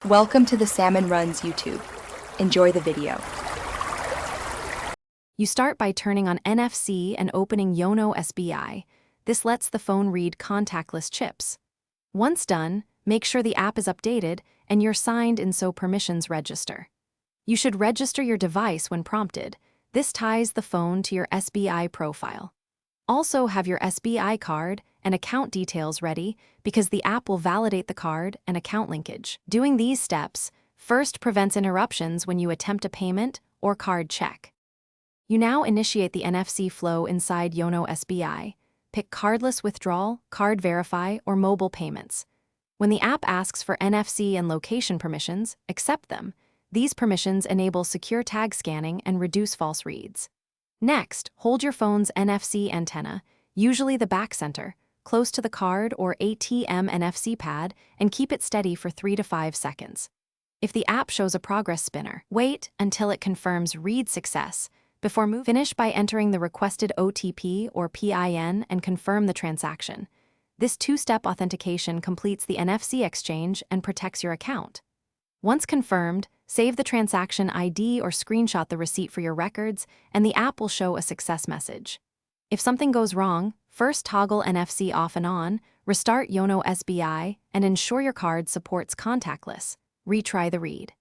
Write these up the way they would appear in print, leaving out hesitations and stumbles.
Welcome to the Salmon Runs YouTube. Enjoy the video. You start by turning on NFC and opening Yono Sbi. This lets the phone read contactless chips. Once done, make sure the app is updated and you're signed in, so permissions register. You should register your device when prompted. This ties the phone to your SBI profile. Also have your SBI card and account details ready because the app will validate the card and account linkage. Doing these steps first prevents interruptions when you attempt a payment or card check. You now initiate the NFC flow inside Yono Sbi. Pick cardless withdrawal, card verify, or mobile payments. When the app asks for NFC and location permissions, accept them. These permissions enable secure tag scanning and reduce false reads. Next, hold your phone's NFC antenna, usually the back center, close to the card or ATM NFC pad, and keep it steady for 3 to 5 seconds. If the app shows a progress spinner, wait until it confirms read success before moving. Finish by entering the requested OTP or PIN and confirm the transaction. This two-step authentication completes the NFC exchange and protects your account. Once confirmed, save the transaction ID or screenshot the receipt for your records, and the app will show a success message. If something goes wrong, first toggle NFC off and on, restart Yono Sbi, and ensure your card supports contactless. Retry the read.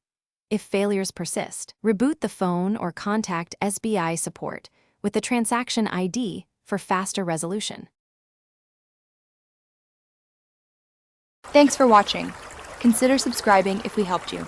If failures persist, reboot the phone or contact SBI support with the transaction ID for faster resolution. Thanks for watching. Consider subscribing if we helped you.